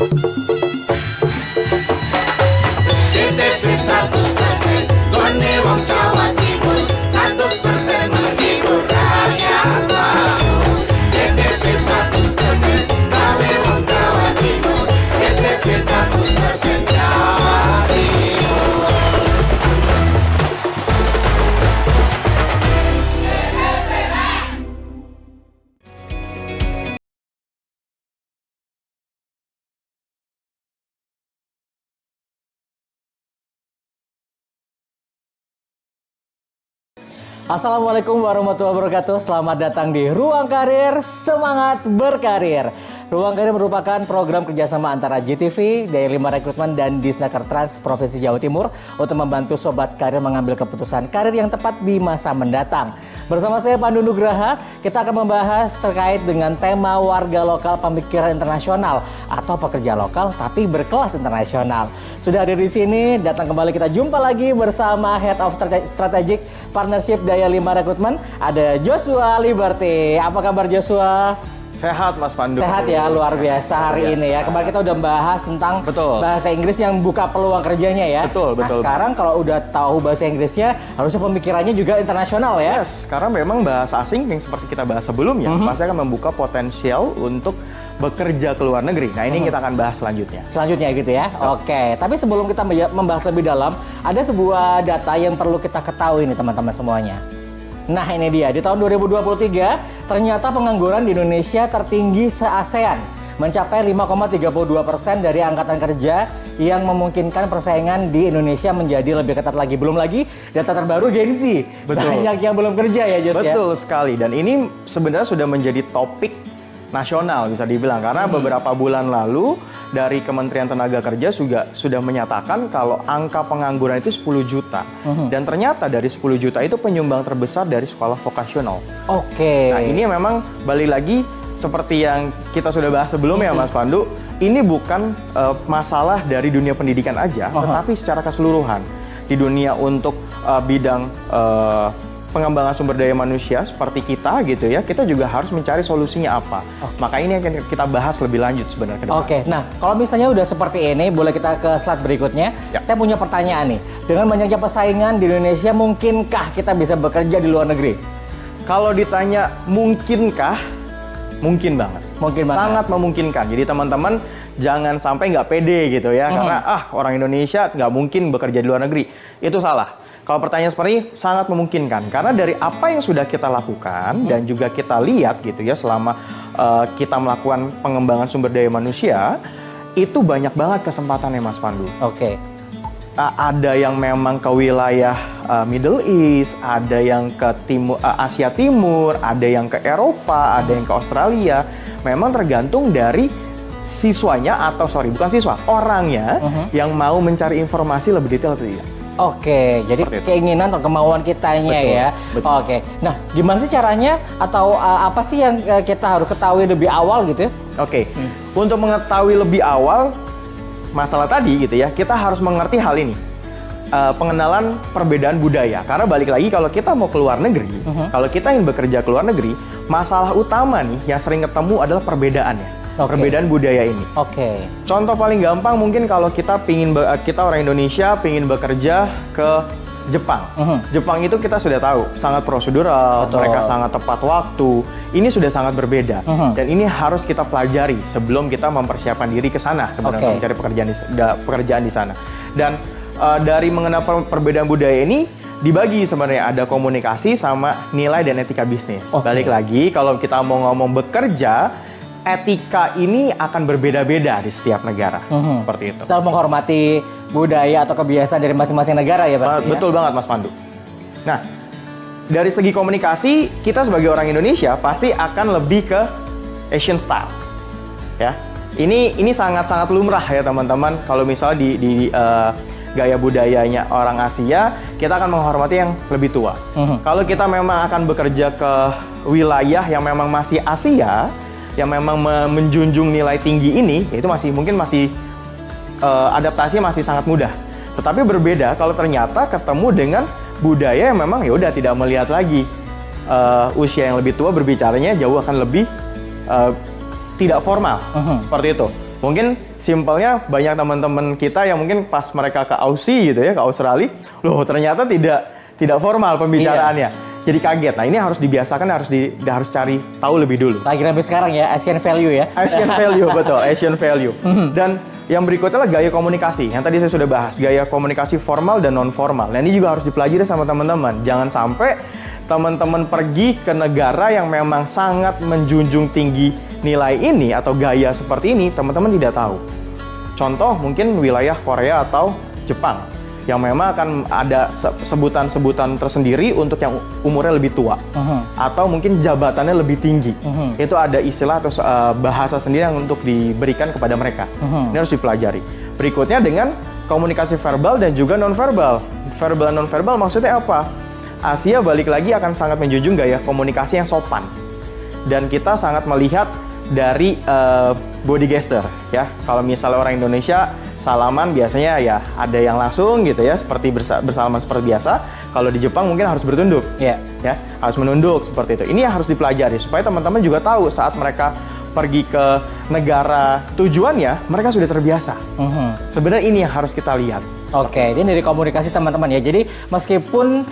CTV 100%, Gone Wong Jawa Timur, 100% menghibur rakyat makmur. CTV 100%, Gone Wong Jawa Timur, CTV 100% Jawa Timur. Assalamualaikum warahmatullahi wabarakatuh. Selamat datang di Ruang Karir, Semangat Berkarir. Ruang Karir merupakan program kerjasama antara GTV, Daya 5 Rekrutmen, dan Disnaker Trans Provinsi Jawa Timur untuk membantu sobat karir mengambil keputusan karir yang tepat di masa mendatang. Bersama saya Pandu Nugraha, kita akan membahas terkait dengan tema warga lokal pemikiran internasional atau pekerja lokal tapi berkelas internasional. Sudah hadir di sini, datang kembali kita jumpa lagi bersama Head of Strategic Partnership Daya 5 Rekrutmen, ada Joshua Liberty. Apa kabar Joshua? Sehat Mas Pandu. Sehat ya, luar biasa hari ini ya. Kemarin kita udah bahas tentang bahasa Inggris yang buka peluang kerjanya ya. Betul. Sekarang kalau udah tahu bahasa Inggrisnya, harusnya pemikirannya juga internasional ya. Yes, karena memang bahasa asing yang seperti kita bahas sebelumnya, pasti akan membuka potensial untuk bekerja ke luar negeri. Nah ini kita akan bahas selanjutnya. Selanjutnya gitu ya. Oke, tapi sebelum kita membahas lebih dalam, ada sebuah data yang perlu kita ketahui nih teman-teman semuanya. Nah ini dia, di tahun 2023 ternyata pengangguran di Indonesia tertinggi se-ASEAN, mencapai 5,32% dari angkatan kerja, yang memungkinkan persaingan di Indonesia menjadi lebih ketat lagi. Belum lagi data terbaru Gen Z, banyak yang belum kerja ya Jos ya? Betul sekali, dan ini sebenarnya sudah menjadi topik nasional bisa dibilang, karena beberapa bulan lalu dari Kementerian Tenaga Kerja juga sudah menyatakan kalau angka pengangguran itu 10 juta. Dan ternyata dari 10 juta itu penyumbang terbesar dari sekolah vokasional. Oke. Nah ini memang balik lagi seperti yang kita sudah bahas sebelumnya Mas Pandu, ini bukan masalah dari dunia pendidikan aja, tetapi secara keseluruhan. Di dunia untuk bidang pengembangan sumber daya manusia seperti kita gitu ya, kita juga harus mencari solusinya apa. Maka ini akan kita bahas lebih lanjut sebenarnya ke depan. Oke, nah kalau misalnya udah seperti ini, boleh kita ke slide berikutnya. Ya. Saya punya pertanyaan nih, dengan banyaknya persaingan di Indonesia, mungkinkah kita bisa bekerja di luar negeri? Kalau ditanya mungkinkah, mungkin banget. Mungkin banget. Sangat memungkinkan. Jadi teman-teman jangan sampai nggak pede gitu ya, karena orang Indonesia nggak mungkin bekerja di luar negeri. Itu salah. Kalau pertanyaan seperti ini sangat memungkinkan, karena dari apa yang sudah kita lakukan dan juga kita lihat gitu ya selama kita melakukan pengembangan sumber daya manusia, itu banyak banget kesempatannya Mas Pandu. Oke. Ada yang memang ke wilayah Middle East, ada yang ke Asia Timur, ada yang ke Eropa, ada yang ke Australia. Memang tergantung dari siswanya orangnya yang mau mencari informasi lebih detail atau tidak. Oke, jadi keinginan atau kemauan kitanya ya. Betul. Oke, nah gimana sih caranya atau apa sih yang kita harus ketahui lebih awal gitu ya? Oke, untuk mengetahui lebih awal masalah tadi gitu ya, kita harus mengerti hal ini. Pengenalan perbedaan budaya. Karena balik lagi kalau kita mau ke luar negeri, kalau kita ingin bekerja ke luar negeri, masalah utama nih yang sering ketemu adalah perbedaannya. Perbedaan budaya ini. Oke. Contoh paling gampang mungkin kalau kita orang Indonesia pingin bekerja ke Jepang. Jepang itu kita sudah tahu sangat prosedural, mereka sangat tepat waktu. Ini sudah sangat berbeda dan ini harus kita pelajari sebelum kita mempersiapkan diri ke sana sebenarnya mencari pekerjaan di sana. Dan dari mengenal perbedaan budaya ini dibagi sebenarnya, ada komunikasi sama nilai dan etika bisnis. Balik lagi kalau kita mau ngomong bekerja, etika ini akan berbeda-beda di setiap negara, seperti itu. Kita menghormati budaya atau kebiasaan dari masing-masing negara ya Pak? Betul banget Mas Pandu. Nah, dari segi komunikasi, kita sebagai orang Indonesia pasti akan lebih ke Asian style. Ya, ini sangat-sangat lumrah ya teman-teman. Kalau misalnya di gaya budayanya orang Asia, kita akan menghormati yang lebih tua. Kalau kita memang akan bekerja ke wilayah yang memang masih Asia, yang memang menjunjung nilai tinggi ini, itu mungkin masih adaptasinya masih sangat mudah. Tetapi berbeda kalau ternyata ketemu dengan budaya yang memang ya udah tidak melihat lagi usia yang lebih tua, berbicaranya jauh akan lebih tidak formal, seperti itu. Mungkin simpelnya banyak teman-teman kita yang mungkin pas mereka ke Aussie gitu ya, ke Australia, loh ternyata tidak formal pembicaraannya. Jadi kaget. Nah, ini harus dibiasakan, harus cari tahu lebih dulu. Lagi rame sekarang ya, Asian value ya. Asian value, betul, Asian value. Dan yang berikutnya adalah gaya komunikasi. Yang tadi saya sudah bahas, gaya komunikasi formal dan non formal. Nah, ini juga harus dipelajari sama teman-teman. Jangan sampai teman-teman pergi ke negara yang memang sangat menjunjung tinggi nilai ini atau gaya seperti ini, teman-teman tidak tahu. Contoh mungkin wilayah Korea atau Jepang yang memang akan ada sebutan-sebutan tersendiri untuk yang umurnya lebih tua atau mungkin jabatannya lebih tinggi. Itu ada istilah atau bahasa sendiri yang untuk diberikan kepada mereka. Ini harus dipelajari. Berikutnya dengan komunikasi verbal dan juga non-verbal. Verbal dan non-verbal maksudnya apa? Asia balik lagi akan sangat menjunjung gaya komunikasi yang sopan. Dan kita sangat melihat dari body gesture ya. Kalau misalnya orang Indonesia salaman biasanya ya ada yang langsung gitu ya, seperti bersalaman seperti biasa. Kalau di Jepang mungkin harus bertunduk, ya harus menunduk seperti itu. Ini yang harus dipelajari supaya teman-teman juga tahu saat mereka pergi ke negara tujuannya, mereka sudah terbiasa. Sebenarnya ini yang harus kita lihat. Oke, ini dari komunikasi teman-teman ya. Jadi meskipun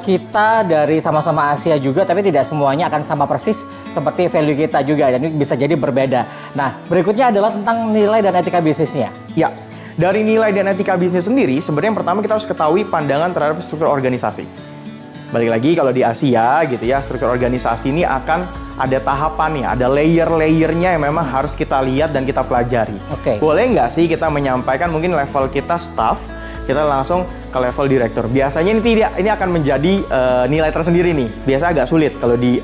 kita dari sama-sama Asia juga, tapi tidak semuanya akan sama persis seperti value kita juga. Dan ini bisa jadi berbeda. Nah, berikutnya adalah tentang nilai dan etika bisnisnya. Ya, dari nilai dan etika bisnis sendiri, sebenarnya yang pertama kita harus ketahui pandangan terhadap struktur organisasi. Balik lagi kalau di Asia gitu ya, struktur organisasi ini akan ada tahapannya, ada layer-layernya yang memang harus kita lihat dan kita pelajari. Boleh nggak sih kita menyampaikan mungkin level kita staff, kita langsung ke level direktur. Biasanya ini akan menjadi nilai tersendiri nih. Biasa agak sulit kalau di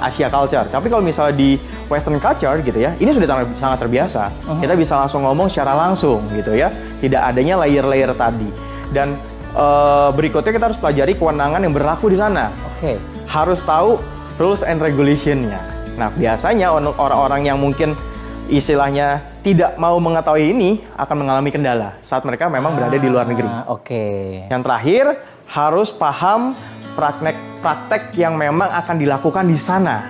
Asia culture. Tapi kalau misalnya di Western culture gitu ya, ini sudah sangat terbiasa. Kita bisa langsung ngomong secara langsung gitu ya. Tidak adanya layer-layer tadi. Dan berikutnya kita harus pelajari kewenangan yang berlaku di sana. Harus tahu rules and regulation-nya. Nah, biasanya orang-orang yang mungkin istilahnya tidak mau mengetahui ini akan mengalami kendala saat mereka memang berada di luar negeri. Yang terakhir, harus paham praktek yang memang akan dilakukan di sana.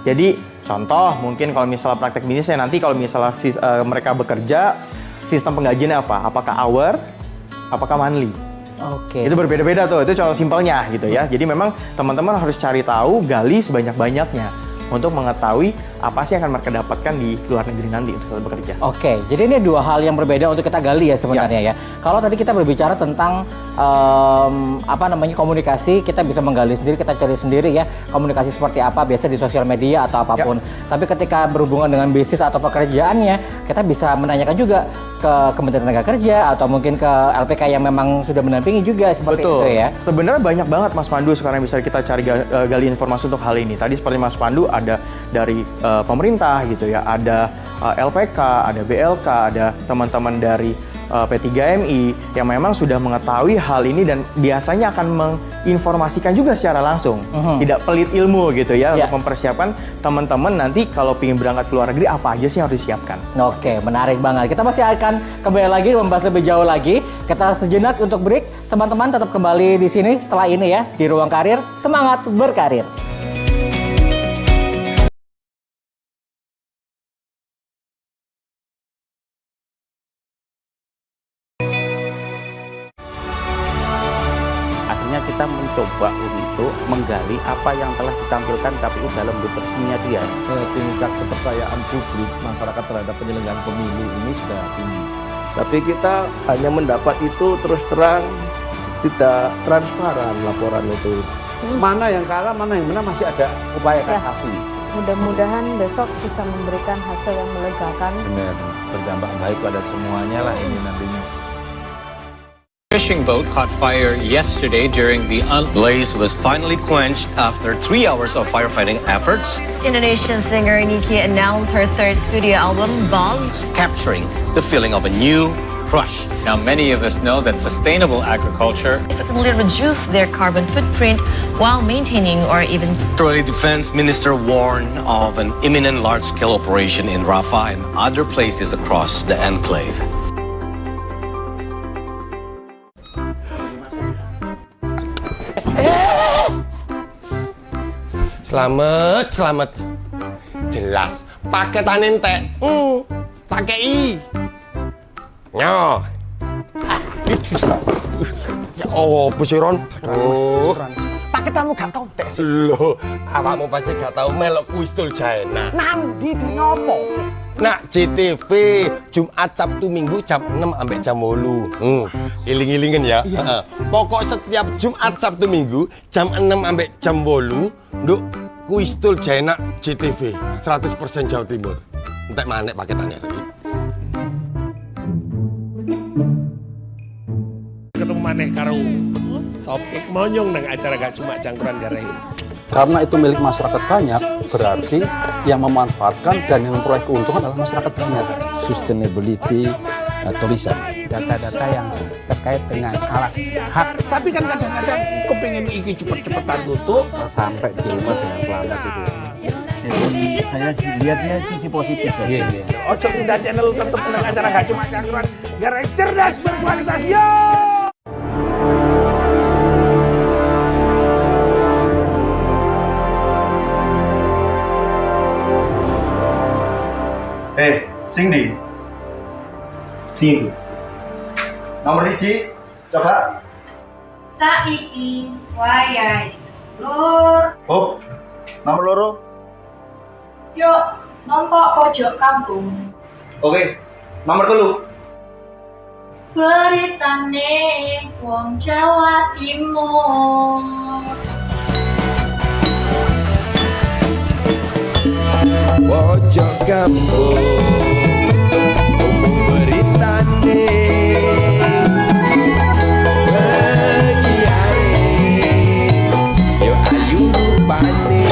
Jadi, contoh mungkin kalau misalnya praktek bisnisnya nanti kalau misalnya mereka bekerja, sistem penggajiannya apa? Apakah hour? Apakah monthly? Itu berbeda-beda tuh, itu contoh simpelnya gitu ya. Jadi memang teman-teman harus cari tahu, gali sebanyak-banyaknya untuk mengetahui apa sih yang akan mereka dapatkan di luar negeri nanti untuk bekerja. Jadi ini dua hal yang berbeda untuk kita gali ya sebenarnya ya. Kalau tadi kita berbicara tentang komunikasi, kita bisa menggali sendiri, kita cari sendiri ya komunikasi seperti apa biasa di sosial media atau apapun. Tapi ketika berhubungan dengan bisnis atau pekerjaannya, kita bisa menanyakan juga ke Kementerian Tenaga Kerja atau mungkin ke LPK yang memang sudah mendampingi juga seperti itu ya. Sebenarnya banyak banget Mas Pandu sekarang bisa kita cari gali informasi untuk hal ini. Tadi seperti Mas Pandu ada dari pemerintah gitu ya, ada LPK, ada BLK, ada teman-teman dari P3MI yang memang sudah mengetahui hal ini dan biasanya akan menginformasikan juga secara langsung. Tidak pelit ilmu gitu ya, untuk mempersiapkan teman-teman nanti kalau ingin berangkat ke luar negeri apa aja sih yang harus disiapkan. Menarik banget. Kita masih akan kembali lagi membahas lebih jauh lagi. Kita sejenak untuk break. Teman-teman tetap kembali di sini setelah ini ya, di Ruang Karir. Semangat berkarir. Kita mencoba untuk menggali apa yang telah ditampilkan KPU dalam literaturnya dia. Tingkat kepercayaan publik masyarakat terhadap penyelenggaraan pemilu ini sudah tinggi. Tapi kita hanya mendapat itu terus terang, tidak transparan laporan itu. Mana yang kalah, mana yang menang, masih ada upaya kasasi. Mudah-mudahan besok bisa memberikan hasil yang melegakan. Benar, berdampak baik pada semuanya lah ini nantinya. Fishing boat caught fire yesterday during the blaze was finally quenched after 3 hours of firefighting efforts. Indonesian singer Niki announced her third studio album, Buzz, capturing the feeling of a new rush. Now, many of us know that sustainable agriculture effectively reduce their carbon footprint while maintaining or even... Israeli Defense Minister warned of an imminent large-scale operation in Rafah and other places across the enclave. Selamat. Jelas. Paketan entek. Tak kei. Nyo. Ya apa sih Ron? Oh. Pakai tamu gak tau tek sih. Loh, awakmu pasti gak tau melok kuis tul Jaena. Nanti di ngopo? Nak JTV Jumat Sabtu Minggu jam 6 sampai jam 8. Iling-ilingen ya. Pokok setiap Jumat Sabtu Minggu jam 6 sampai jam 8 nduk kuis tul Jaena JTV 100% Jawa Timur. Entek manek paketannya iki. Ketemu maneh karo topik monyong nang acara gak cuma cangkruan gareng. Karena itu milik masyarakat banyak, berarti yang memanfaatkan dan yang memperoleh keuntungan adalah masyarakat banyak. Sustainability tourism. Data-data yang terkait dengan alas hak. Tapi kan kadang-kadang kepengen iki cepet-cepetan tutup Sampai di rumah dengan selamat itu. Jadi saya lihatnya sisi positif saja. Iya. Ojo pindah channel tetep nang acara gak cuma cangkruan gareng cerdas berkualitas yo. Sing nomor 1 coba saiki wayahe lur. Oh, nomor loro. Yuk nonton pojok kampung. Oke, nomor 3. Beritane wong Jawa Timur. Pojok kampung beritane penyiare yo ayu rupane.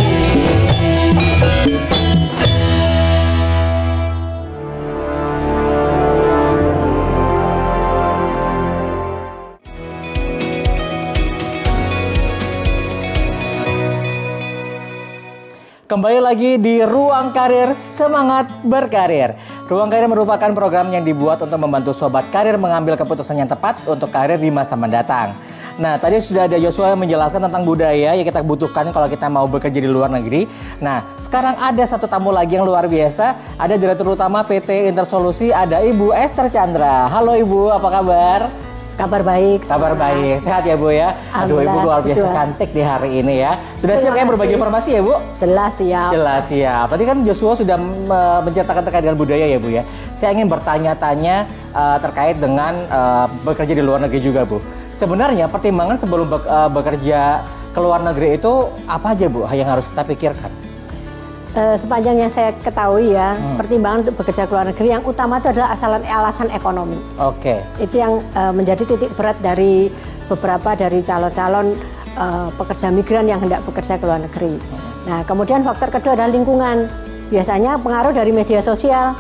Kembali lagi di Ruang Karir Semangat Berkarir. Ruang Karir merupakan program yang dibuat untuk membantu sobat karir mengambil keputusan yang tepat untuk karir di masa mendatang. Nah, tadi sudah ada Joshua yang menjelaskan tentang budaya yang kita butuhkan kalau kita mau bekerja di luar negeri. Nah, sekarang ada satu tamu lagi yang luar biasa. Ada Direktur Utama PT Intersolusi, ada Ibu Esther Chandra. Halo Ibu, apa kabar? Kabar baik. Kabar baik, sehat ya Bu ya? Aduh Ibu luar biasa cantik di hari ini ya. Sudah siap kayak berbagi informasi ya Bu? Jelas siap. Jelas siap. Tadi kan Joshua sudah menceritakan terkait dengan budaya ya Bu ya. Saya ingin bertanya-tanya terkait dengan bekerja di luar negeri juga Bu. Sebenarnya pertimbangan sebelum bekerja ke luar negeri itu apa aja Bu yang harus kita pikirkan? Sepanjang yang saya ketahui ya, pertimbangan untuk bekerja ke luar negeri yang utama itu adalah alasan ekonomi. Oke. Itu yang menjadi titik berat dari beberapa dari calon-calon pekerja migran yang hendak bekerja ke luar negeri. Nah, kemudian faktor kedua adalah lingkungan. Biasanya pengaruh dari media sosial.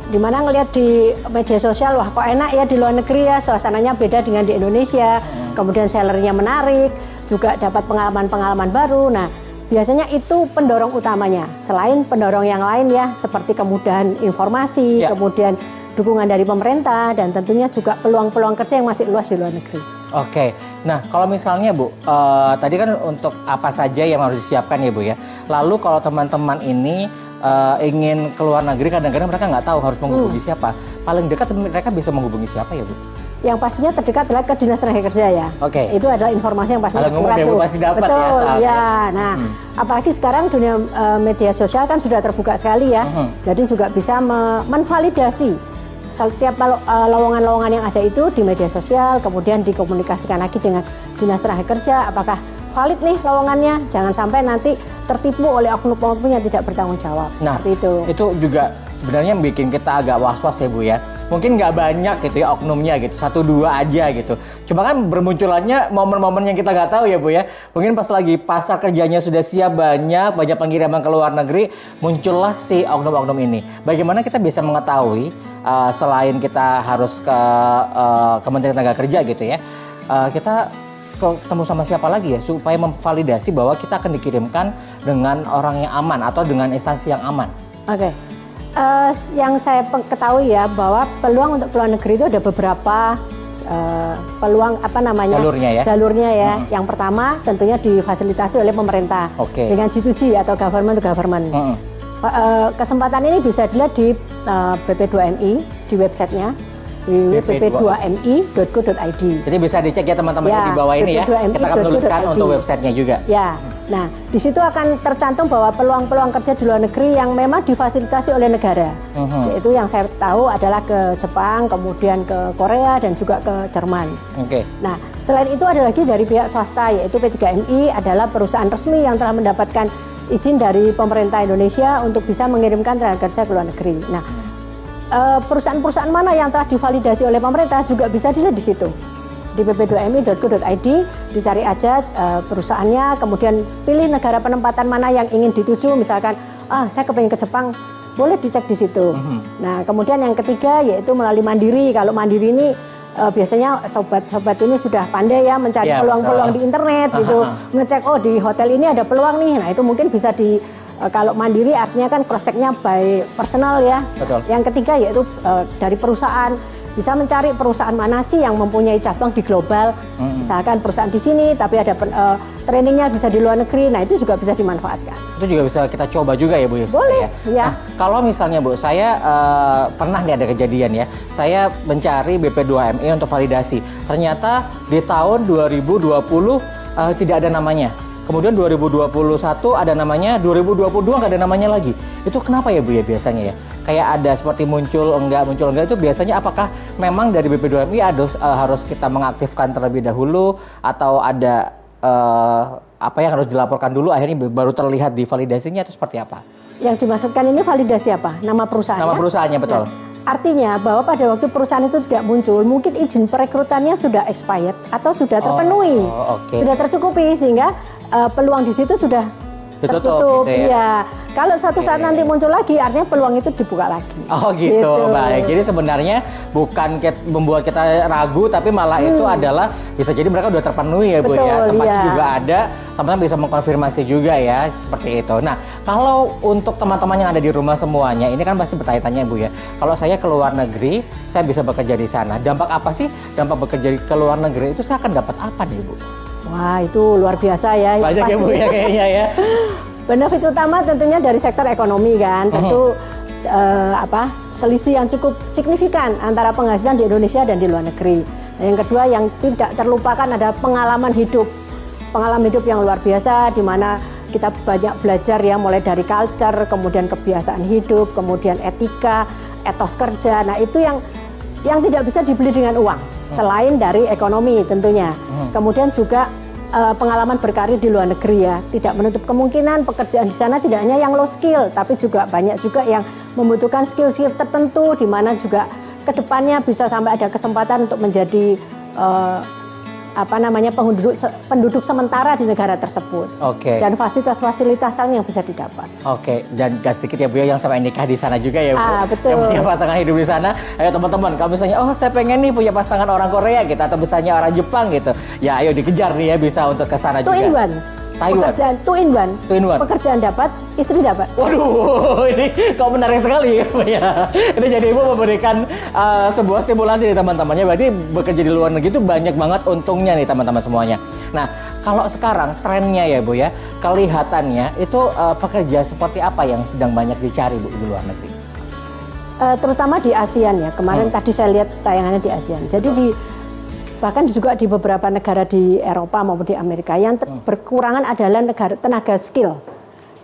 Di mana ngelihat di media sosial, wah kok enak ya di luar negeri ya, suasananya beda dengan di Indonesia. Kemudian salary-nya menarik, juga dapat pengalaman-pengalaman baru. Nah, biasanya itu pendorong utamanya. Selain pendorong yang lain ya, seperti kemudahan informasi, kemudian dukungan dari pemerintah, dan tentunya juga peluang-peluang kerja yang masih luas di luar negeri. Oke, nah kalau misalnya Bu, tadi kan untuk apa saja yang harus disiapkan ya Bu ya. Lalu kalau teman-teman ini ingin keluar negeri, kadang-kadang mereka nggak tahu harus menghubungi siapa. Paling dekat mereka bisa menghubungi siapa ya Bu? Yang pastinya terdekat adalah ke Dinas Tenaga Kerja ya. Oke. Itu adalah informasi yang pasti akurat tuh. Pasti dapat. Betul ya. Ya. Nah, apalagi sekarang dunia media sosial kan sudah terbuka sekali ya. Jadi juga bisa menvalidasi setiap lowongan-lowongan yang ada itu di media sosial, kemudian dikomunikasikan lagi dengan Dinas Tenaga Kerja, apakah valid nih lowongannya, jangan sampai nanti tertipu oleh oknum-oknum yang tidak bertanggung jawab. Nah, seperti itu. Itu juga sebenarnya bikin kita agak was-was ya Bu ya. Mungkin nggak banyak gitu ya oknumnya gitu, 1-2 aja gitu. Cuma kan bermunculannya momen-momen yang kita nggak tahu ya Bu ya. Mungkin pas lagi pasar kerjanya sudah siap, banyak pengiriman ke luar negeri, muncullah si oknum-oknum ini. Bagaimana kita bisa mengetahui selain kita harus ke Kementerian Tenaga Kerja gitu ya, kita ketemu sama siapa lagi ya supaya memvalidasi bahwa kita akan dikirimkan dengan orang yang aman atau dengan instansi yang aman. Oke. Yang saya ketahui ya bahwa peluang untuk keluar negeri itu ada beberapa peluang jalurnya ya. Yang pertama tentunya difasilitasi oleh pemerintah dengan G2G atau government to government. Kesempatan ini bisa dilihat di BP2MI di websitenya www.bp2mi.co.id. Jadi bisa dicek ya teman-teman di bawah ini ya. Kita akan menuliskan untuk websitenya juga. Ya. Nah, di situ akan tercantum bahwa peluang-peluang kerja di luar negeri yang memang difasilitasi oleh negara. Yaitu yang saya tahu adalah ke Jepang, kemudian ke Korea dan juga ke Jerman. Oke. Nah, selain itu ada lagi dari pihak swasta, yaitu P3MI adalah perusahaan resmi yang telah mendapatkan izin dari pemerintah Indonesia untuk bisa mengirimkan tenaga kerja ke luar negeri. Nah, perusahaan-perusahaan mana yang telah divalidasi oleh pemerintah juga bisa dilihat di situ. Di bp2mi.co.id dicari aja perusahaannya, kemudian pilih negara penempatan mana yang ingin dituju. Misalkan, saya kepengen ke Jepang, boleh dicek di situ. Nah, kemudian yang ketiga yaitu melalui Mandiri. Kalau Mandiri ini biasanya sobat-sobat ini sudah pandai ya mencari peluang-peluang di internet gitu. Ngecek, di hotel ini ada peluang nih. Nah, itu mungkin bisa kalau Mandiri artinya kan cross check-nya by personal ya. Betul. Yang ketiga yaitu dari perusahaan. Bisa mencari perusahaan mana sih yang mempunyai cabang di global. Misalkan perusahaan di sini tapi ada trainingnya bisa di luar negeri. Nah, itu juga bisa dimanfaatkan. Itu juga bisa kita coba juga ya Bu ya. Boleh, ya. Nah, kalau misalnya Bu, saya pernah nih ada kejadian ya. Saya mencari BP2MI untuk validasi. Ternyata di tahun 2020 tidak ada namanya. Kemudian 2021 ada namanya, 2022 nggak ada namanya lagi. Itu kenapa ya Bu ya biasanya ya? Kayak ada seperti muncul enggak itu biasanya apakah memang dari BP2MI harus kita mengaktifkan terlebih dahulu atau ada apa yang harus dilaporkan dulu akhirnya baru terlihat di validasinya atau seperti apa? Yang dimaksudkan ini validasi apa? Nama perusahaan. Nama perusahaannya betul. Nah, artinya bahwa pada waktu perusahaan itu tidak muncul, mungkin izin perekrutannya sudah expired atau sudah terpenuhi, sudah tercukupi sehingga peluang di situ sudah tertutup. Gitu ya. Kalau suatu saat nanti muncul lagi, artinya peluang itu dibuka lagi. Oh gitu. Baik. Jadi sebenarnya bukan membuat kita ragu, tapi malah itu adalah bisa jadi mereka udah terpenuhi ya Bu ya. Tempatnya juga ada, teman-teman bisa mengkonfirmasi juga ya seperti itu. Nah, kalau untuk teman-teman yang ada di rumah semuanya, ini kan pasti bertanya-tanya Bu ya. Kalau saya ke luar negeri, saya bisa bekerja di sana. Dampak apa sih? Dampak bekerja ke luar negeri itu saya akan dapat apa nih Bu? Wah, itu luar biasa ya. Banyak ya Bu ya kayaknya ya. Benefit utama tentunya dari sektor ekonomi kan, tentu selisih yang cukup signifikan antara penghasilan di Indonesia dan di luar negeri. Nah, yang kedua yang tidak terlupakan ada pengalaman hidup yang luar biasa di mana kita banyak belajar ya mulai dari culture, kemudian kebiasaan hidup, kemudian etika, etos kerja. Nah, itu yang tidak bisa dibeli dengan uang selain dari ekonomi tentunya. Kemudian juga pengalaman berkarir di luar negeri ya, tidak menutup kemungkinan pekerjaan di sana tidak hanya yang low skill, tapi juga banyak juga yang membutuhkan skill-skill tertentu di mana juga kedepannya bisa sampai ada kesempatan untuk menjadi penduduk sementara di negara tersebut. Dan fasilitas-fasilitas yang bisa didapat. Dan gas sedikit ya Bu ya, yang sampai nikah di sana juga ya Bu. Betul. Yang punya pasangan hidup di sana. Ayo teman-teman, kalau misalnya saya pengen nih punya pasangan orang Korea gitu atau misalnya orang Jepang gitu. Ya ayo dikejar nih ya bisa untuk ke sana juga. Pekerjaan two in one. Pekerjaan dapat, istri dapat. Waduh, ini kok menarik sekali ya. Ini jadi Ibu memberikan sebuah stimulasi nih teman-temannya. Berarti bekerja di luar negeri itu banyak banget untungnya nih teman-teman semuanya. Nah, kalau sekarang trennya ya Bu ya, kelihatannya itu pekerja seperti apa yang sedang banyak dicari Bu di luar negeri? Terutama di ASEAN ya. Kemarin tadi saya lihat tayangannya di ASEAN. Jadi bahkan juga di beberapa negara di Eropa maupun di Amerika yang berkurangan adalah tenaga skill.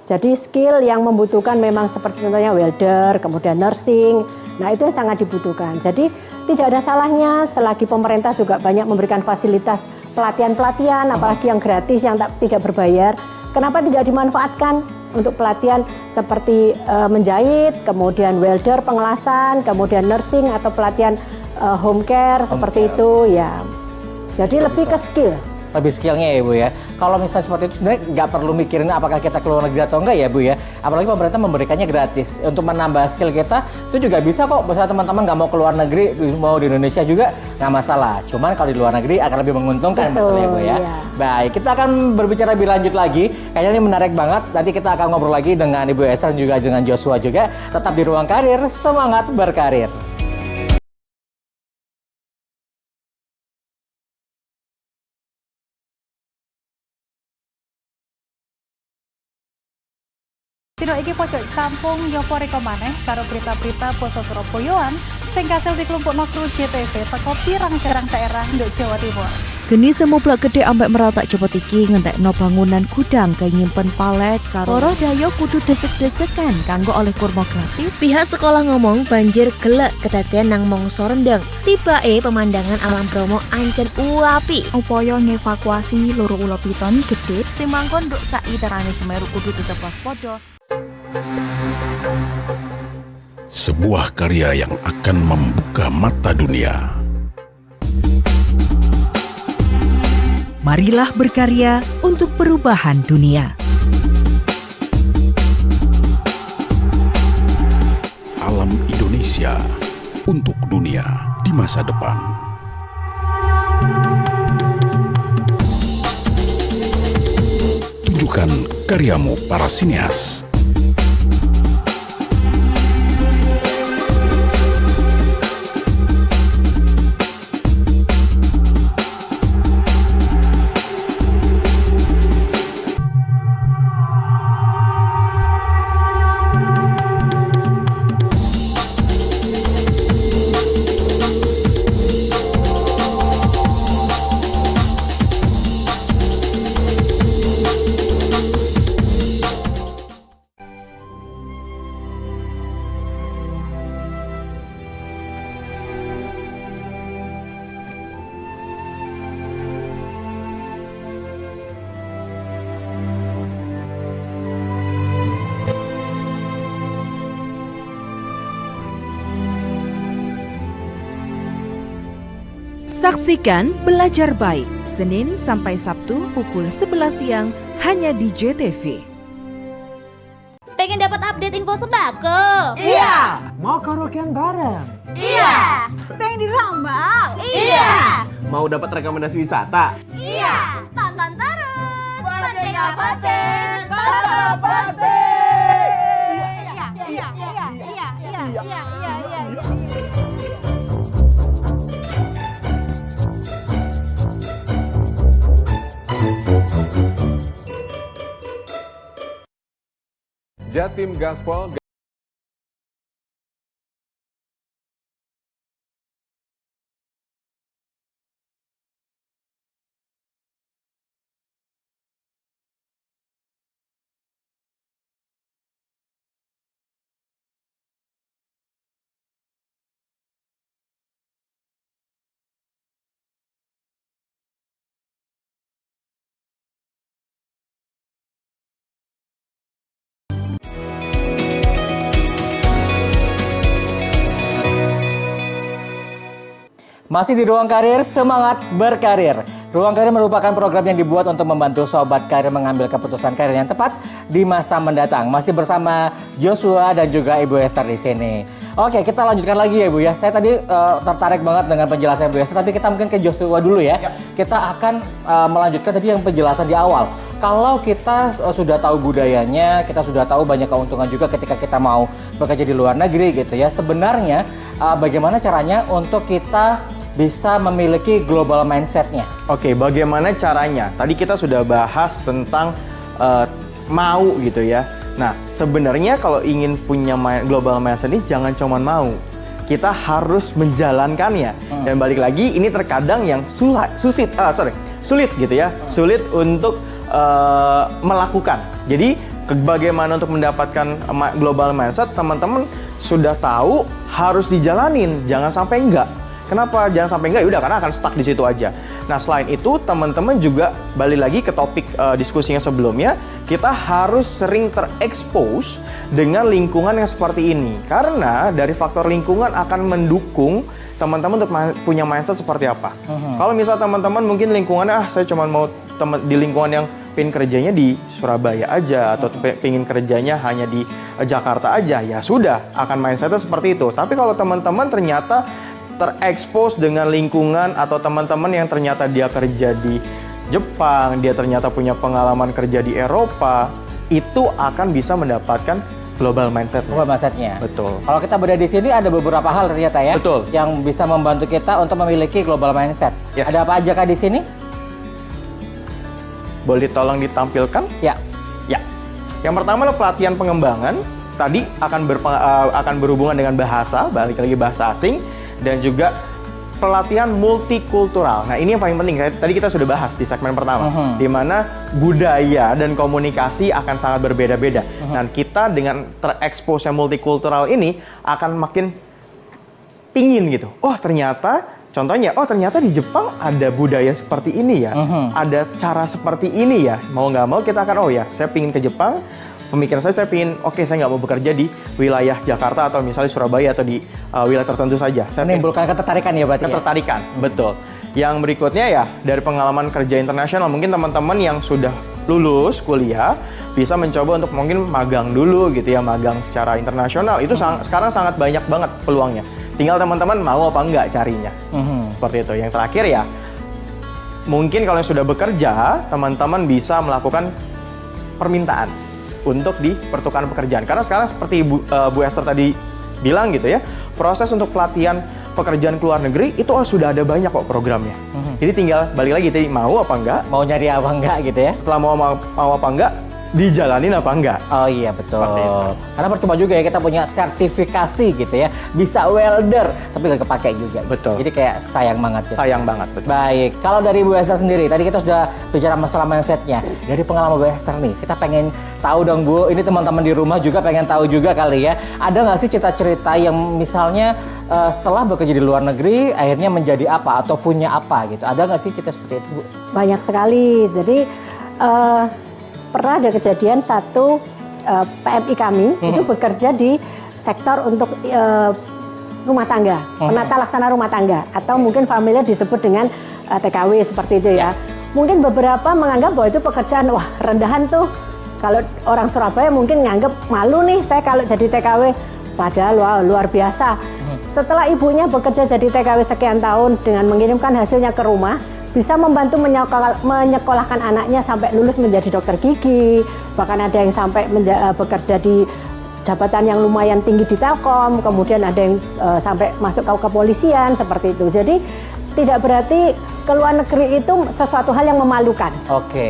Jadi skill yang membutuhkan memang seperti contohnya welder, kemudian nursing. Nah, itu yang sangat dibutuhkan. Jadi tidak ada salahnya selagi pemerintah juga banyak memberikan fasilitas pelatihan-pelatihan, apalagi yang gratis yang tidak berbayar. Kenapa tidak dimanfaatkan untuk pelatihan seperti menjahit, kemudian welder pengelasan, kemudian nursing atau pelatihan home care seperti itu ya. Jadi lebih ke skill. Lebih skillnya ya Bu ya. Kalau misalnya seperti itu sebenarnya nggak perlu mikirin apakah kita keluar negeri atau enggak ya Bu ya. Apalagi pemerintah memberikannya gratis. Untuk menambah skill kita itu juga bisa kok. Misalnya teman-teman nggak mau keluar negeri, mau di Indonesia juga nggak masalah. Cuman kalau di luar negeri akan lebih menguntungkan. Betul ya Bu ya. Iya. Baik, kita akan berbicara lebih lanjut lagi. Kayaknya ini menarik banget. Nanti kita akan ngobrol lagi dengan Ibu Esther juga dengan Joshua juga. Tetap di Ruang Karir, semangat berkarir. dino iki pojok kampung nyopo reko maneh karo berita-berita basa Surabayaan sing kasil dikelompokno kru JTV teko pirang-pirang daerah nduk Jawa Timur. Geni semoblak gede ambek meratak cepet iki ngentekno bangunan gudang kaya nyimpen palet karo para dayo kudu desek-desekan kanggo oleh kurma gratis. Pihak sekolah ngomong banjir gelek kedadean nang mangsa rendeng. Tibake pemandangan alam Bromo ancen uapi. Upaya ngevakuasi loro ula piton gede sing mangkon nduk sak iterane Semeru kudu tetep waspada. Sebuah karya yang akan membuka mata dunia. Marilah berkarya untuk perubahan dunia. Alam Indonesia untuk dunia di masa depan. Tunjukkan karyamu para sineas. Saksikan Belajar Baik, Senin sampai Sabtu pukul 11 siang hanya di JTV. Pengen dapat update info sembako? Iya. Mau karaokean bareng? Iya. Pengen dirambang? Iya. Mau dapat rekomendasi wisata? Iya. Tonton terus. Bajeng Abate, Iya. Jatim Gaspol. Masih di Ruang Karir, semangat berkarir. Ruang Karir merupakan program yang dibuat untuk membantu sobat karir mengambil keputusan karir yang tepat di masa mendatang. Masih bersama Joshua dan juga Ibu Esther di sini. Oke, kita lanjutkan lagi ya Ibu ya. Saya tadi tertarik banget dengan penjelasan Ibu Esther, tapi kita mungkin ke Joshua dulu ya. Kita akan melanjutkan tadi yang penjelasan di awal. Kalau kita sudah tahu budayanya, kita sudah tahu banyak keuntungan juga ketika kita mau bekerja di luar negeri gitu ya. Sebenarnya bagaimana caranya untuk kita bisa memiliki global mindset-nya? Oke, bagaimana caranya? Tadi kita sudah bahas tentang mau gitu ya. Nah, sebenarnya kalau ingin punya global mindset ini jangan cuma mau. Kita harus menjalankannya. Dan balik lagi, ini terkadang yang sulit gitu ya. Sulit untuk melakukan. Jadi, bagaimana untuk mendapatkan global mindset, teman-teman sudah tahu harus dijalanin. Jangan sampai enggak. Kenapa jangan sampai enggak? Yaudah, karena akan stuck di situ aja. Nah, selain itu teman-teman juga balik lagi ke topik diskusinya sebelumnya, kita harus sering terekspos dengan lingkungan yang seperti ini. Karena dari faktor lingkungan akan mendukung teman-teman untuk punya mindset seperti apa. Kalau misal teman-teman mungkin lingkungannya, saya cuma mau di lingkungan yang pengen kerjanya di Surabaya aja, atau pengen kerjanya hanya di Jakarta aja, ya sudah, akan mindsetnya seperti itu. Tapi kalau teman-teman ternyata terekspos dengan lingkungan atau teman-teman yang ternyata dia kerja di Jepang, dia ternyata punya pengalaman kerja di Eropa, itu akan bisa mendapatkan global mindset. Global mindset-nya. Betul. Kalau kita berada di sini ada beberapa hal ternyata ya. Betul. Yang bisa membantu kita untuk memiliki global mindset. Yes. Ada apa aja Kak di sini? Boleh tolong ditampilkan? Ya. Ya. Yang pertama adalah pelatihan pengembangan. Tadi akan berhubungan dengan bahasa, balik lagi bahasa asing, dan juga pelatihan multikultural. Nah, ini yang paling penting. Tadi kita sudah bahas di segmen pertama, di mana budaya dan komunikasi akan sangat berbeda-beda. Dan kita dengan tereksposnya multikultural ini akan makin pingin gitu. Oh, ternyata contohnya, di Jepang ada budaya seperti ini ya, ada cara seperti ini ya. Mau nggak mau kita akan, saya pingin ke Jepang. Pemikiran saya pingin, saya nggak mau bekerja di wilayah Jakarta atau misalnya Surabaya atau di wilayah tertentu saja. Saya menimbulkan ketertarikan ya berarti. Ketertarikan, betul. Yang berikutnya ya dari pengalaman kerja internasional, mungkin teman-teman yang sudah lulus kuliah bisa mencoba untuk mungkin magang dulu gitu ya, magang secara internasional. Itu sekarang sangat banyak banget peluangnya. Tinggal teman-teman mau apa enggak carinya. Seperti itu. Yang terakhir ya, mungkin kalau yang sudah bekerja, teman-teman bisa melakukan permintaan untuk di pertukaran pekerjaan. Karena sekarang seperti Bu Esther tadi bilang gitu ya, proses untuk pelatihan pekerjaan ke luar negeri itu sudah ada banyak kok programnya. Jadi tinggal balik lagi tadi, mau apa enggak, mau nyari apa enggak gitu ya. Setelah mau apa enggak, dijalanin apa enggak. Oh iya betul. Karena percuma juga ya kita punya sertifikasi gitu ya, bisa welder tapi nggak kepake juga. Betul. Jadi kayak sayang banget. Ya. Sayang banget. Betul. Baik, kalau dari Bu Esther sendiri, tadi kita sudah bicara masalah mindsetnya. Dari pengalaman Bu Esther nih, kita pengen tahu dong Bu, ini teman-teman di rumah juga pengen tahu juga kali ya. Ada nggak sih cerita-cerita yang misalnya setelah bekerja di luar negeri akhirnya menjadi apa atau punya apa gitu? Ada nggak sih cerita seperti itu Bu? Banyak sekali. Jadi pernah ada kejadian satu PMI kami itu bekerja di sektor untuk rumah tangga, penata laksana rumah tangga, atau mungkin familiar disebut dengan TKW seperti itu ya. Mungkin beberapa menganggap bahwa itu pekerjaan rendahan tuh. Kalau orang Surabaya mungkin nganggap malu nih saya kalau jadi TKW, padahal luar biasa. Setelah ibunya bekerja jadi TKW sekian tahun dengan mengirimkan hasilnya ke rumah, bisa membantu menyekolahkan anaknya sampai lulus menjadi dokter gigi, bahkan ada yang sampai bekerja di jabatan yang lumayan tinggi di Telkom, kemudian ada yang sampai masuk ke kepolisian seperti itu. Jadi tidak berarti ke luar negeri itu sesuatu hal yang memalukan.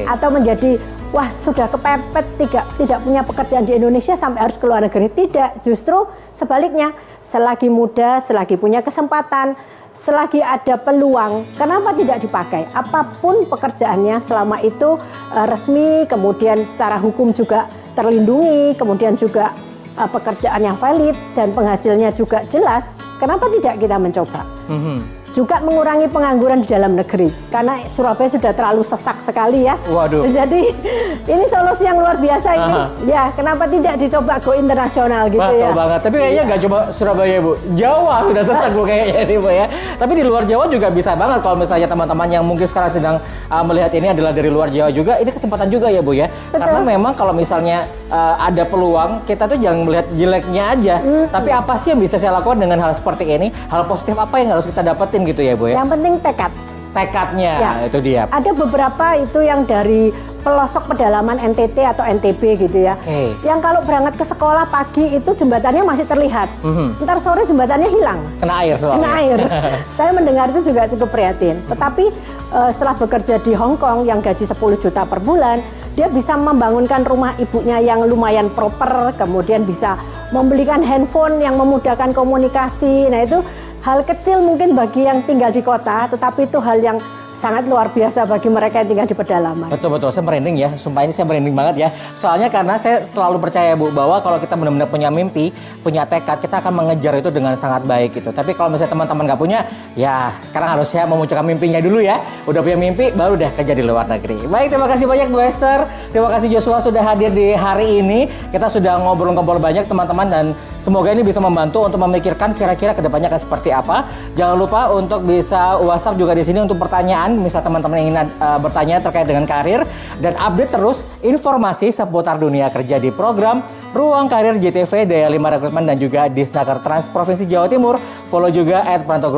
Atau menjadi sudah kepepet tidak punya pekerjaan di Indonesia sampai harus ke luar negeri. Tidak, justru sebaliknya, selagi muda, selagi punya kesempatan, selagi ada peluang, kenapa tidak dipakai? Apapun pekerjaannya, selama itu resmi, kemudian secara hukum juga terlindungi, kemudian juga pekerjaan yang valid dan penghasilnya juga jelas, kenapa tidak kita mencoba? Juga mengurangi pengangguran di dalam negeri, karena Surabaya sudah terlalu sesak sekali ya. Waduh. Jadi ini solusi yang luar biasa ini. Ya, kenapa tidak dicoba go internasional gitu ya? Betul banget. Tapi kayaknya nggak coba Surabaya Bu, Jawa sudah sesak Bu kayaknya nih Bu ya. Tapi di luar Jawa juga bisa banget kalau misalnya teman-teman yang mungkin sekarang sedang melihat ini adalah dari luar Jawa juga, ini kesempatan juga ya Bu ya. Betul. Karena memang kalau misalnya ada peluang, kita tuh jangan melihat jeleknya aja. Tapi apa sih yang bisa saya lakukan dengan hal seperti ini? Hal positif apa yang harus kita dapetin gitu ya Bu ya? Yang penting tekad. Tekadnya, itu dia. Ada beberapa itu yang dari pelosok pedalaman NTT atau NTB gitu ya. Yang kalau berangkat ke sekolah pagi itu jembatannya masih terlihat. Ntar sore jembatannya hilang. Kena air. Kena air. Saya mendengar itu juga cukup prihatin. Tetapi setelah bekerja di Hong Kong yang gaji 10 juta per bulan, dia bisa membangunkan rumah ibunya yang lumayan proper, kemudian bisa membelikan handphone yang memudahkan komunikasi. Nah itu hal kecil mungkin bagi yang tinggal di kota, tetapi itu hal yang sangat luar biasa bagi mereka yang tinggal di pedalaman. Betul, saya merinding ya, sumpah ini saya merinding banget ya. Soalnya karena saya selalu percaya Bu, bahwa kalau kita benar-benar punya mimpi, punya tekad, kita akan mengejar itu dengan sangat baik gitu. Tapi kalau misalnya teman-teman nggak punya, ya sekarang harusnya memunculkan mimpinya dulu ya. Udah punya mimpi, baru deh kerja di luar negeri. Baik, terima kasih banyak Bu Esther, terima kasih Joshua sudah hadir di hari ini. Kita sudah ngobrol-ngobrol banyak teman-teman, dan semoga ini bisa membantu untuk memikirkan kira-kira kedepannya akan seperti apa. Jangan lupa untuk bisa WhatsApp juga di sini untuk pertanyaan. Misal teman-teman ingin bertanya terkait dengan karir, dan update terus informasi seputar dunia kerja di program Ruang Karir JTV Daya 5 Rekrutmen dan juga Disnaker Trans Provinsi Jawa Timur. Follow juga @Perantau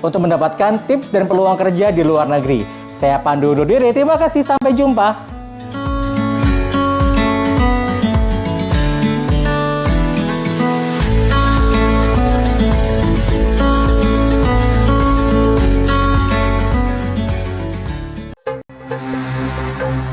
untuk mendapatkan tips dan peluang kerja di luar negeri. Saya Pandu undur diri, terima kasih, sampai jumpa.